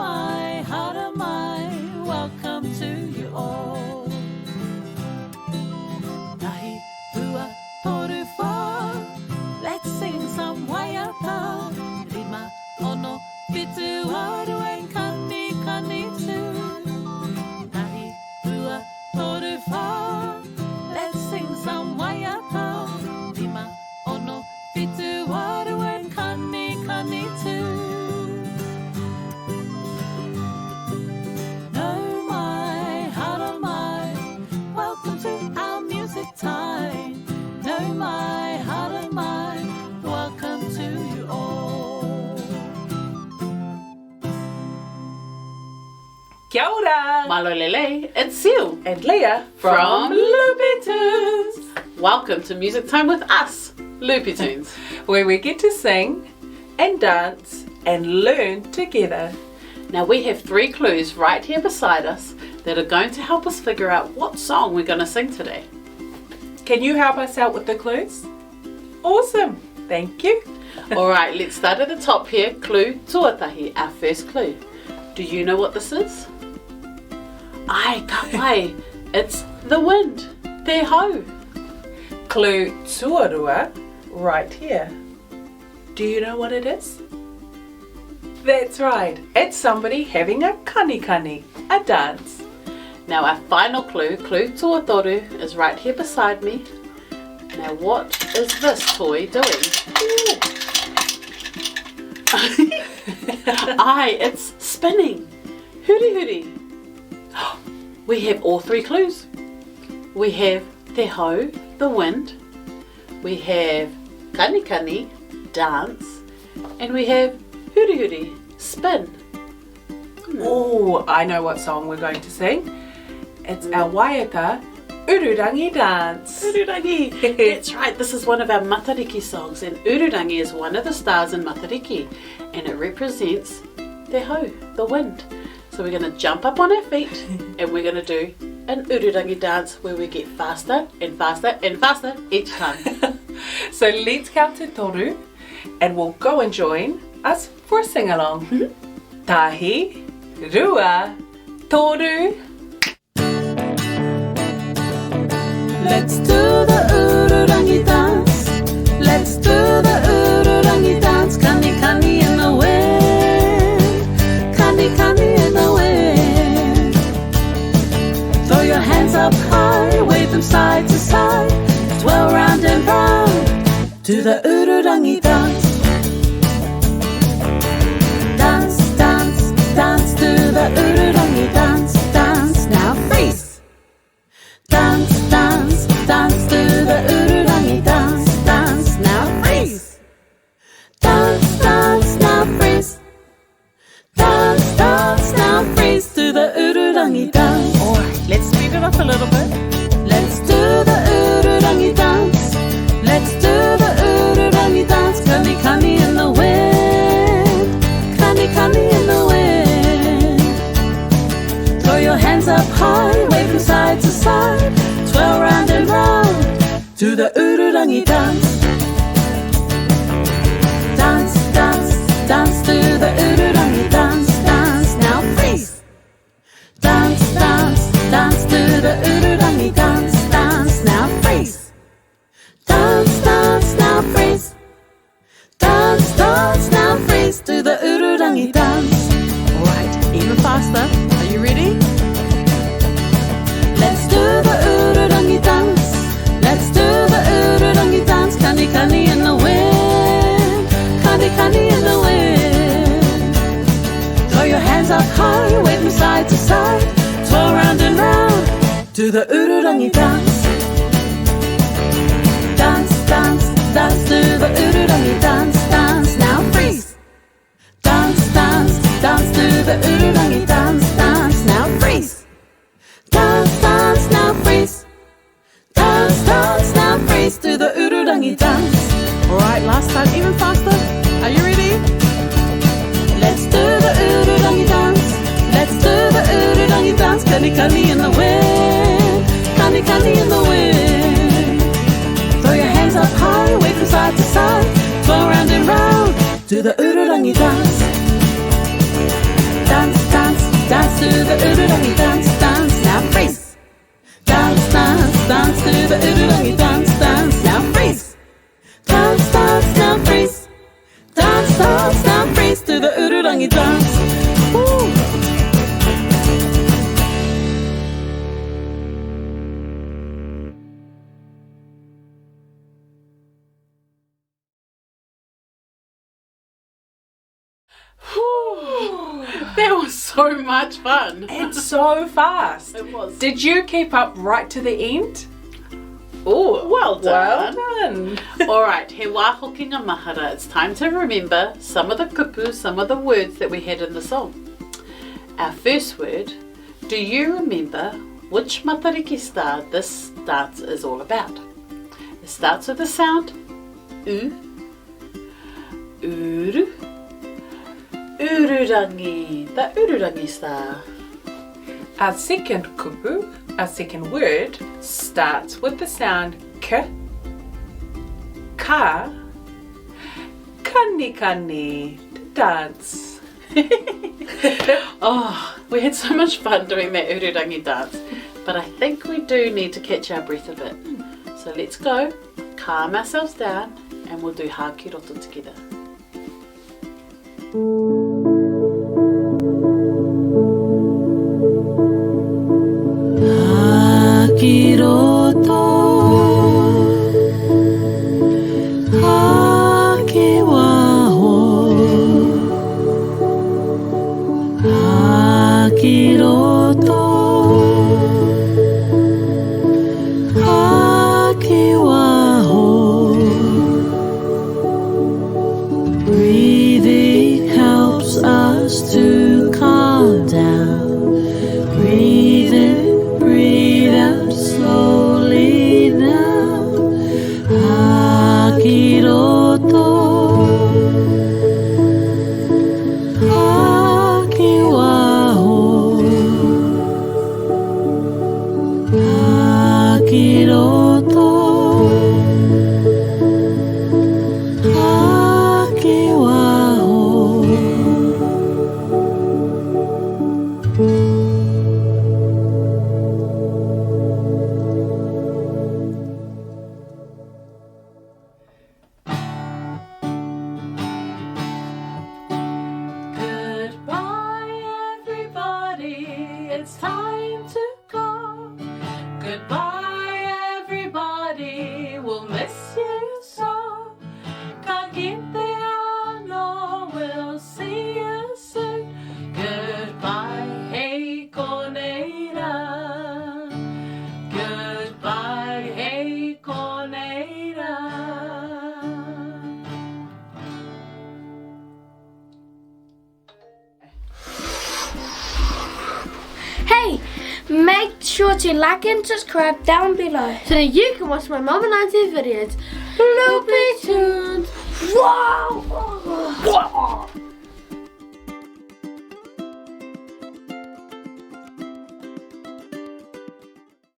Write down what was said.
Mai Haramai, welcome to you all. Nahi hua toru wha, let's sing some waiata. Rima ono fitu aru and kani kani too. Nahi hua toru wha, let's sing some waiata. Rima ono fitu aru and kani kani too. Nau Mai Haramai, welcome to our music time. Nau Mai Haramai, welcome to you all. Kia ora! Malolele, it's Seal And Leah from Loopy Tunes. Welcome to Music Time with us, Loopy Tunes. where we get to sing and dance and learn together. Now we have 3 clues right here beside us that are going to help us figure out what song we're going to sing today. Can you help us out with the clues? Awesome! Thank you. Alright, let's start at the top here. Clue tuatahi, our first clue. Do you know what this is? Ai, ka pai. It's the wind. Te hau. Clue tuarua, right here. Do you know what it is? That's right, it's somebody having a kani, a dance. Now our final clue, clue tuatoru, is right here beside me. Now what is this toy doing? Aye, it's spinning. Huri huri. We have all 3 clues. We have te hau, the wind. We have kani, dance. And we have huri huri, spin. Oh, I know what song we're going to sing. It's our waiata Ururangi Dance. Ururangi. That's right, this is one of our Matariki songs, and Ururangi is one of the stars in Matariki, and it represents te hau, the wind. So we're going to jump up on our feet and we're going to do an Ururangi dance where we get faster and faster and faster each time. So let's count to toru and we'll go and join us for a sing-along. Tahi, rua, toru. Let's do the Ururangi dance. Let's do the Ururangi dance. Kani kani in the wind. Kani kani in the wind. Throw your hands up high, wave them side to side. Twirl round and round to the Ururangi dance. Dance, dance, dance to the Ururangi dance. Dance, now freeze. Dance, dance, dance to the Ururangi dance. Dance, now freeze. Dance, dance, now freeze. Dance, dance, now freeze to the Ururangi dance. Alright, let's speed it up a little bit. Let's do the Ururangi dance. Let's do the Ururangi dance. Kani kani in the wind. Kani kani in the wind. Throw your hands up high, wave them side to side. Twirl round and round to the Ururangi dance. Dance, dance, dance to the Ururangi dance. Dance, now freeze. Dance, dance, dance to the Ururangi dance. Dance, now freeze. Dance, dance, now freeze. Dance, dance, now freeze to the Ururangi dance. Alright, even faster. Are you ready? Let's do the Ururangi dance. Let's do the Ururangi dance. Kani kani in the wind. Kani kani in the wind. Throw your hands up high, wave them side to side. Twirl round and round to the Ururangi dance. Dance, dance, dance to the Ururangi dance. Dance, now freeze. Dance, dance, dance to the Ururangi dance. Dance, now freeze. Dance, dance, now freeze. Dance, dance, now freeze to the Ururangi dance. Alright, last time even faster. Are you ready? Let's do the Ururangi dance. Let's do the Ururangi dance. Kani kani in the wind. Kani kani in the wind. Throw your hands up high, wave from side to side. Twirl round and round to the Ururangi dance. Dance, to the Ururangi dance, dance, now freeze. Dance, dance, dance to the Ururangi dance, dance, now freeze. Dance, dance, now freeze. Dance, dance, now freeze to the Ururangi dance. Woo. That was so much fun. It's so fast. It was. Did you keep up right to the end? Oh, well done. Well done. All right, he wā Hokinga Mahara. It's time to remember some of the kupu, some of the words that we had in the song. Our first word, do you remember which Matariki star this dance is all about? It starts with the sound U, Uru, Ururangi, the Ururangi star. Our second kupu, our second word, starts with the sound K, Ka, Kani Kani, to dance. Oh, we had so much fun doing that Ururangi dance, but I think we do need to catch our breath a bit. So let's go, calm ourselves down, and we'll do Haki Roto together. Haki roto, haki waho, haki roto, haki waho. Breathing helps us to calm down. Breathe in, breathe out slowly now. Haki roto, haki waho, haki roto, haki waho. Goodbye, everybody. It's time to go. Goodbye, everybody. We'll miss you so. Kakitea, we'll see you soon. Goodbye, hey koneira. Goodbye, hey koneira. Hey, make sure to like and subscribe down below so that you can watch my mum and Auntie's videos. Loopy Tunes! Wow!